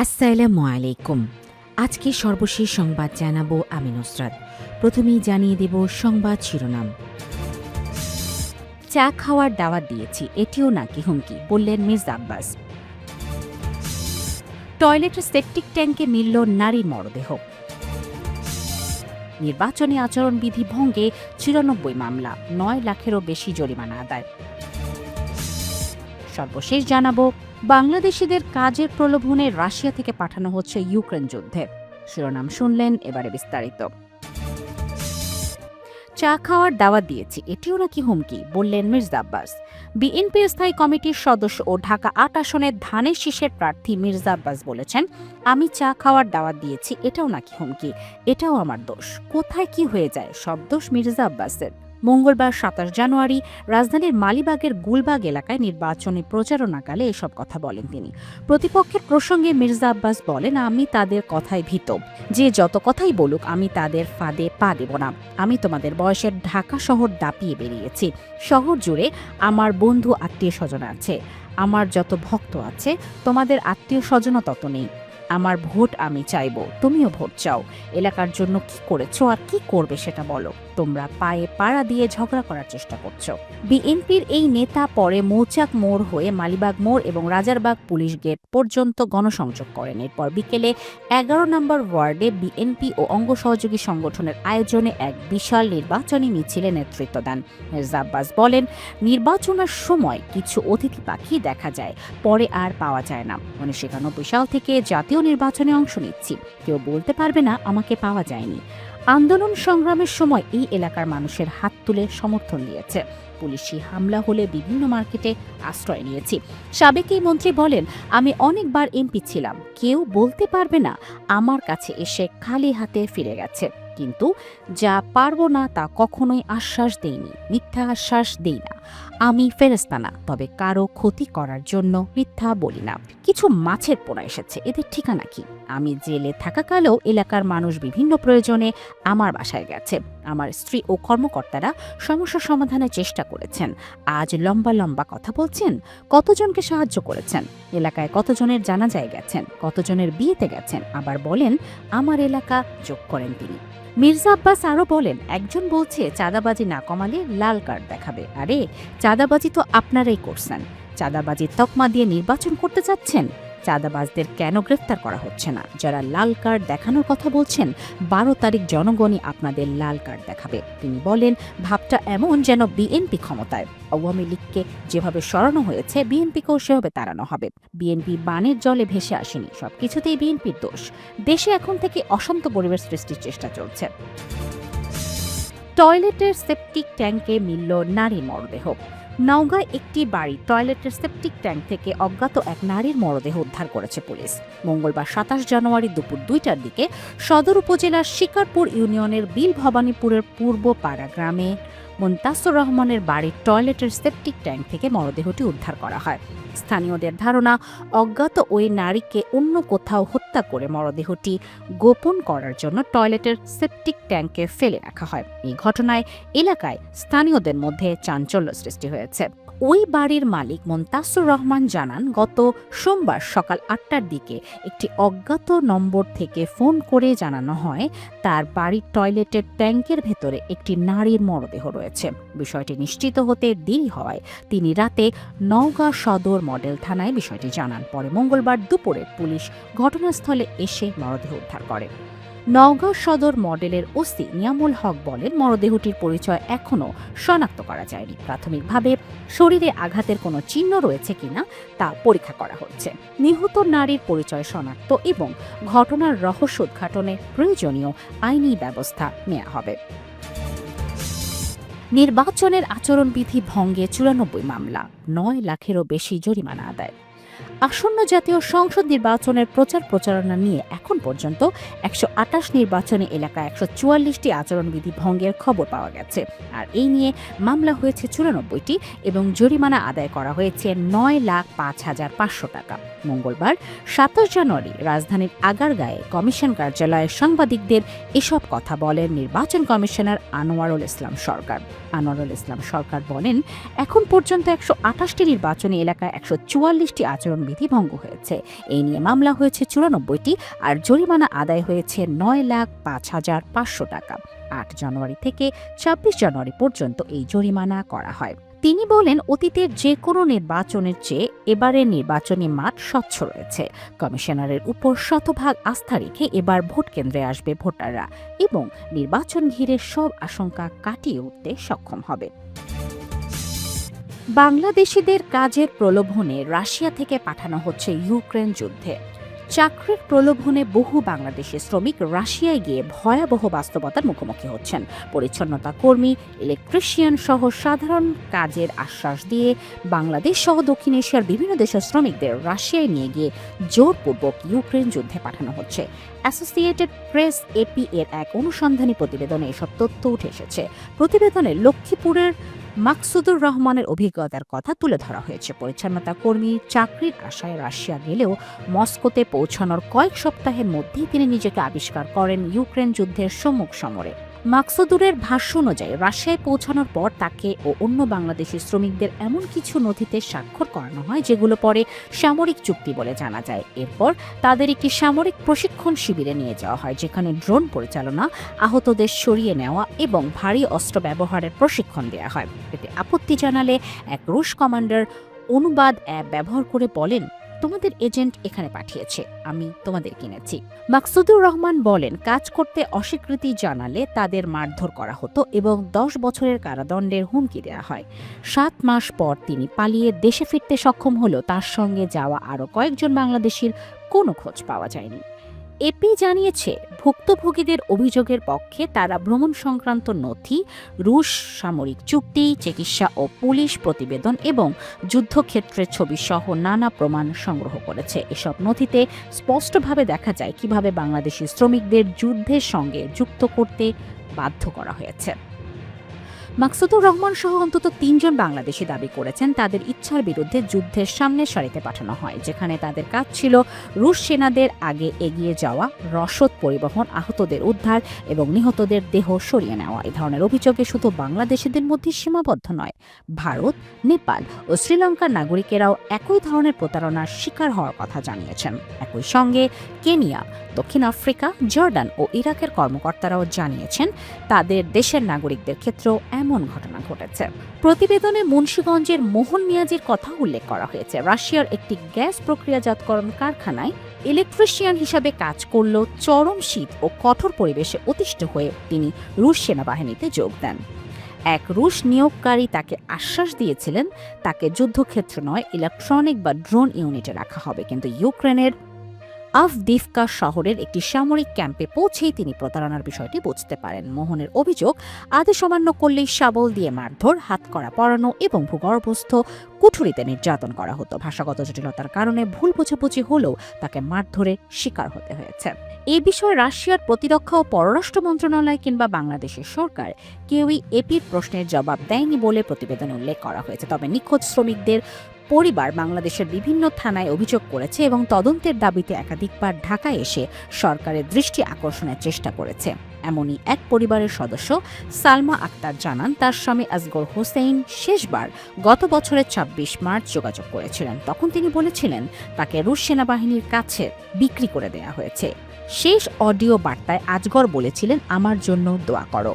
আসসালামু আলাইকুম। আজকে সর্বশেষ সংবাদ জানাবো আমি নুসরাত। প্রথমেই জানিয়ে দেব সংবাদ শিরোনাম। চা খাওয়ার দাওয়াত দিয়েছি, এটিও নাকি হুমকি, বললেন মির্জা আব্বাস। টয়লেটের সেপটিক ট্যাঙ্কে মিলল নারীর মরদেহ। নির্বাচনী আচরণবিধি ভঙ্গে ৯৪ মামলা, ৯ লাখেরও বেশি জরিমানা আদায়। সর্বশেষ জানাবো, বাংলাদেশিদের কাজের প্রলোভনে রাশিয়া থেকে পাঠানো হচ্ছে ইউক্রেন যুদ্ধে। শিরোনাম শুনলেন, এবারে বিস্তারিত। চা খাওয়ার দাওয়াত দিয়েছি, এটিও নাকি হুমকি, বললেন মির্জা আব্বাস। বিএনপির স্থায়ী কমিটির সদস্য ও ঢাকা ৮ আসনের ধানের শীষের প্রার্থী মির্জা আব্বাস বলেছেন, আমি চা খাওয়ার দাওয়াত দিয়েছি, এটাও নাকি হুমকি, এটাও আমার দোষ। কোথায় কি হয়ে যায়, সব দোষ মির্জা আব্বাসের। মঙ্গলবার ২৭ জানুয়ারি রাজধানীর মালিবাগের গুলবাগ এলাকায় নির্বাচনী প্রচারণাকালে এসব কথা বলেন তিনি। প্রতিপক্ষের প্রসঙ্গে মির্জা আব্বাস বলেন, আমি তাদের কথায় ভীত, যে যত কথাই বলুক আমি তাদের ফাঁদে পা দেব না। আমি তোমাদের বয়সের ঢাকা শহর দাপিয়ে বেরিয়েছি। শহর জুড়ে আমার বন্ধু আত্মীয় স্বজন আছে, আমার যত ভক্ত আছে, তোমাদের আত্মীয় স্বজনও তত নেই। আমার ভোট আমি চাইব, তুমিও ভোট চাও। এলাকার জন্য কি করেছো আর কি করবে সেটা বলো। তোমরা পায়ে পাড়া দিয়ে ঝগড়া করার চেষ্টা করছো। বিএনপির এই নেতা পরে মৌচাক মোড় হয়ে মালিবাগ মোড় এবং রাজারবাগ পুলিশ গেট পর্যন্ত গণসংযোগ করেন। এরপর বিকেলে ১১ নম্বর ওয়ার্ডে বিএনপি ও অঙ্গ সহযোগী সংগঠনের আয়োজনে এক বিশাল নির্বাচনী মিছিলে নেতৃত্ব দেন। মির্জা আব্বাস বলেন, নির্বাচনের সময় কিছু অতিথি পাখি দেখা যায়, পরে আর পাওয়া যায় না। ১৯৯১ সাল থেকে জাতীয় নির্বাচনে অংশ নিচ্ছি, কেউ বলতে পারবে না আমাকে পাওয়া যায়নি। আন্দোলন সংগ্রামের সময় এই এলাকার মানুষের হাত তুলে সমর্থন দিয়েছে। পুলিশি হামলা হলে বিভিন্ন মার্কেটে আশ্রয় নিয়েছি। সাবেক এই মন্ত্রী বলেন, আমি অনেকবার এমপি ছিলাম, কেউ বলতে পারবে না আমার কাছে এসে খালি হাতে ফিরে গেছে। কিন্তু যা পারবো না তা কখনোই আশ্বাস দেইনি, মিথ্যা আশ্বাস দেই না। আমি ফেরেশতা না, তবে কারো ক্ষতি করার জন্য মিথ্যা বলি না। কিছু মাছের পোনা এসেছে, এদের ঠিকানা কি? আমি জেলে থাকাকালেও এলাকার মানুষ বিভিন্ন প্রয়োজনে আমার বাসায় গেছে। আমার স্ত্রী ও কর্মকর্তারা সমস্যা সমাধানের চেষ্টা করেছেন। আজ লম্বা লম্বা কথা বলছেন। কতজনকে সাহায্য করেছেন, এলাকায় কতজনের জানাজায় গেছেন, কতজনের বিয়েতে গেছেন, আবার বলেন আমার এলাকা, যোগ করেন তিনি। মির্জা আব্বাস আরও বলেন, একজন বলছে চাঁদাবাজি না কমালে লাল কার্ড দেখাবে। আরে চাঁদাবাজি তো আপনারাই করছেন, চাঁদাবাজির তকমা দিয়ে নির্বাচন করতে চাচ্ছেন। চাঁদাবাজদের কেন গ্রেফতার করা হচ্ছে না? যারা লাল কার্ড দেখানোর কথা বলছেন, ১২ তারিখ জনগণই আপনাদের লাল কার্ড দেখাবে। তিনি বলেন, ভাবটা এমন যেন বিএনপি ক্ষমতায়। আওয়ামী লীগকে যেভাবে সরানো হয়েছে, বিএনপিকেও সেভাবে তাড়ানো হবে। বিএনপি বানের জলে ভেসে আসেনি, সবকিছুতেই বিএনপির দোষ। দেশে এখন থেকে অশান্ত পরিবেশ সৃষ্টির চেষ্টা চলছে। টয়লেটের সেপটিক ট্যাঙ্কে মিলল নারীর মরদেহ। নওগাঁয় একটি বাড়ি টয়লেটের সেপটিক ট্যাঙ্ক থেকে অজ্ঞাত এক নারীর মরদেহ উদ্ধার করেছে পুলিশ। মঙ্গলবার ২৭ জানুয়ারি দুপুর ২টার দিকে সদর উপজেলার শিকারপুর ইউনিয়নের বিল ভবানীপুরের পূর্ব পাড়া গ্রামে মুনতাসুর রহমানের বাড়ির টয়লেটের সেপটিক ট্যাঙ্ক থেকে মরদেহটি উদ্ধার করা হয়। স্থানীয়দের ধারণা, অজ্ঞাত ওই নারীকে অন্য কোথাও হত্যা করে মরদেহটি গোপন করার জন্য টয়লেটের সেপটিক ট্যাঙ্কে ফেলে রাখা হয়। এই ঘটনায় এলাকায় স্থানীয়দের মধ্যে চাঞ্চল্য সৃষ্টি হয়েছে। ওই বাড়ির মালিক মুনতাসুর রহমান জানান, গত সোমবার সকাল ৮টার দিকে একটি অজ্ঞাত নম্বর থেকে ফোন করে জানানো হয় তার বাড়ির টয়লেটের ট্যাঙ্কের ভেতরে একটি নারীর মরদেহ রয়েছে। বিষয়টি নিশ্চিত হতে দেরি হওয়ায় তিনি রাতে নওগাঁ সদর মডেল থানায় বিষয়টি জানান। পরে মঙ্গলবার দুপুরে পুলিশ ঘটনাস্থলে এসে মরদেহ উদ্ধার করে। নওগাঁ সদর মডেলের ওসি নিয়ামুল হক বলেন, মরদেহটির পরিচয় এখনও শনাক্ত করা যায়নি। প্রাথমিকভাবে শরীরে আঘাতের কোনো চিহ্ন রয়েছে কিনা তা পরীক্ষা করা হচ্ছে। নিহত নারীর পরিচয় শনাক্ত এবং ঘটনার রহস্য উদ্ঘাটনে প্রয়োজনীয় আইনি ব্যবস্থা নেওয়া হবে। নির্বাচনের আচরণবিধি ভঙ্গে ৯৪ মামলা, ৯ লাখেরও বেশি জরিমানা আদায়। আসন্ন জাতীয় সংসদ নির্বাচনের প্রচারণা নিয়ে এখন পর্যন্ত ১২৮ নির্বাচনী এলাকায় ১৪৪টি আচরণবিধি ভঙ্গের খবর পাওয়া গেছে। আর এই নিয়ে মামলা হয়েছে ৯৪টি এবং জরিমানা আদায় করা হয়েছে ৯,৫,৫০০ টাকা। মঙ্গলবার ২৭ জানুয়ারি রাজধানীর আগারগাঁয়ে কমিশন কার্যালয়ে সাংবাদিকদের এসব কথা বলেন নির্বাচন কমিশনার আনোয়ারুল ইসলাম সরকার। আনোয়ারুল ইসলাম সরকার বলেন, এখন পর্যন্ত ১২৮টি নির্বাচনী এলাকায় ১৪৪টি আচরণ বিধি ভঙ্গ হয়েছে। এই নিয়ে মামলা হয়েছে 94টি আর জরিমানা আদায় হয়েছে 9,05,500 টাকা। 8 জানুয়ারি থেকে 26 জানুয়ারি পর্যন্ত এই জরিমানা করা হয়। তিনি বলেন, অতীতের যে কোনো নির্বাচনের চেয়ে এবারের নির্বাচনী মাঠ স্বচ্ছ রয়েছে। কমিশনারের উপর শতভাগ আস্থা রেখে এবার ভোট কেন্দ্রে আসবে ভোটাররা এবং নির্বাচন ঘিরে সব আশঙ্কা কাটিয়ে উঠতে সক্ষম হবে। বাংলাদেশিদের কাজের প্রলোভনে রাশিয়া থেকে পাঠানো হচ্ছে ইউক্রেন যুদ্ধে। চাকরির প্রলোভনে বহু বাংলাদেশি শ্রমিক রাশিয়ায় গিয়ে ভয়াবহ বাস্তবতার মুখোমুখি হচ্ছেন। পরিচ্ছন্নতা কর্মী, ইলেকট্রিশিয়ান সহ সাধারণ কাজের আশ্বাস দিয়ে বাংলাদেশ সহ দক্ষিণ এশিয়ার বিভিন্ন দেশের শ্রমিকদের রাশিয়ায় নিয়ে গিয়ে জোরপূর্বক ইউক্রেন যুদ্ধে পাঠানো হচ্ছে। অ্যাসোসিয়েটেড প্রেস এপি এর এক অনুসন্ধানী প্রতিবেদনে এসব তথ্য উঠে এসেছে। প্রতিবেদনে লক্ষ্মীপুরের মাকসুদুর রহমানের অভিজ্ঞতার কথা তুলে ধরা হয়েছে। পরিচ্ছন্নতা কর্মী চাকরির আশায় রাশিয়া গেলেও মস্কোতে পৌঁছানোর কয়েক সপ্তাহের মধ্যেই তিনি নিজেকে আবিষ্কার করেন ইউক্রেন যুদ্ধের সম্মুখ সমরে। মাকসুদুরের ভাষ্য অনুযায়ী রাশিয়ায় পৌঁছানোর পর তাকে ও অন্য বাংলাদেশি শ্রমিকদের এমন কিছু নথিতে স্বাক্ষর করানো হয় যেগুলো পরে সামরিক চুক্তি বলে জানা যায়। এরপর তাদের একটি সামরিক প্রশিক্ষণ শিবিরে নিয়ে যাওয়া হয়, যেখানে ড্রোন পরিচালনা, আহতদের সরিয়ে নেওয়া এবং ভারী অস্ত্র ব্যবহারের প্রশিক্ষণ দেওয়া হয়। এতে আপত্তি জানালে এক রুশ কমান্ডার অনুবাদ অ্যাপ ব্যবহার করে বলেন, তোমাদের এজেন্ট এখানে পাঠিয়েছে, আমি তোমাদের কিনেছি। মাকসুদুর রহমান বলেন, কাজ করতে অস্বীকৃতি জানালে তাদের মারধর করা হতো এবং 10 বছরের কারাদণ্ডের হুমকি দেওয়া হয়। 7 মাস পর তিনি পালিয়ে দেশে ফিরতে সক্ষম হলেও তার সঙ্গে যাওয়া আরও কয়েকজন বাংলাদেশির কোনো খোঁজ পাওয়া যায়নি। এপি জানিয়েছে, ভুক্তভোগীদের অভিযোগের পক্ষে তারা ভ্রমণ সংক্রান্ত নথি, রুশ সামরিক চুক্তি, চিকিৎসা ও পুলিশ প্রতিবেদন এবং যুদ্ধক্ষেত্রের ছবি সহ নানা প্রমাণ সংগ্রহ করেছে। এসব নথিতে স্পষ্টভাবে দেখা যায় কিভাবে বাংলাদেশি শ্রমিকদের যুদ্ধের সঙ্গে যুক্ত করতে বাধ্য করা হয়েছে। মাকসুদুর রহমান সহ অন্তত 3 জন বাংলাদেশি দাবি করেছেন তাদের ইচ্ছার বিরুদ্ধে যুদ্ধের সামনের সারিতে পাঠানো হয়, যেখানে তাদের কাজ ছিল রুশ সেনাদের আগে এগিয়ে যাওয়া, রসদ পরিবহন, আহতদের উদ্ধার এবং নিহতদের দেহ সরিয়ে নেওয়া। এই ধরনের অভিযোগে শুধু বাংলাদেশিদের মধ্যে সীমাবদ্ধ নয়, ভারত, নেপাল ও শ্রীলঙ্কার নাগরিকেরাও একই ধরনের প্রতারণার শিকার হওয়ার কথা জানিয়েছেন। একই সঙ্গে কেনিয়া, দক্ষিণ আফ্রিকা, জর্ডান ও ইরাকের কর্মকর্তারাও জানিয়েছেন তাদের দেশের নাগরিকদের ক্ষেত্রেও এমন ঘটনা ঘটেছে। প্রতিবেদনে মুন্সিগঞ্জের মোহন মিয়াজির কথা উল্লেখ করা হয়েছে। রাশিয়ার একটি গ্যাস প্রক্রিয়াজাতকরণ কারখানায় ইলেকট্রিশিয়ান হিসাবে কাজ করলেও চরম শীত ও কঠোর পরিবেশে অতিষ্ঠ হয়ে তিনি রুশ সেনাবাহিনীতে যোগ দেন। এক রুশ নিয়োগকারী তাকে আশ্বাস দিয়েছিলেন তাকে যুদ্ধক্ষেত্র নয়, ইলেকট্রনিক বা ড্রোন ইউনিটে রাখা হবে, কিন্তু ইউক্রেনের আভদিভকা শহরের একটি সামরিক ক্যাম্পে পৌঁছেই তিনি প্রতারণার বিষয়টি বুঝতে পারেন। মোহনের অভিযোগ, আদেশ অমান্য করলেই শাবল দিয়ে মারধর, হাতকড়া পরানো এবং ভূগর্ভস্থ কুঠুরিতে নির্যাতন করা হতো। ভাষাগত জটিলতার কারণে ভুল বোঝাবুঝি হলেও তাকে মারধরের শিকার হতে হয়েছে। এই বিষয়ে রাশিয়ার প্রতিরক্ষা ও পররাষ্ট্র মন্ত্রণালয় কিংবা বাংলাদেশের সরকার কেউই এপির প্রশ্নের জবাব দেয়নি বলে প্রতিবেদনে উল্লেখ করা হয়েছে। তবে নিখোঁজ শ্রমিকদের পরিবার বাংলাদেশের বিভিন্ন থানায় অভিযোগ করেছে এবং তদন্তের দাবিতে একাধিকবার ঢাকায় এসে সরকারের দৃষ্টি আকর্ষণের চেষ্টা করেছে। এমনই এক পরিবারের সদস্য সালমা আক্তার জানান, তার স্বামী আসগর হোসেন শেষবার গত বছরের 26 মার্চ যোগাযোগ করেছিলেন। তখন তিনি বলেছিলেন তাকে রুশ সেনাবাহিনীর কাছে বিক্রি করে দেওয়া হয়েছে। শেষ অডিও বার্তায় আজগর বলেছিলেন, আমার জন্য দোয়া করো।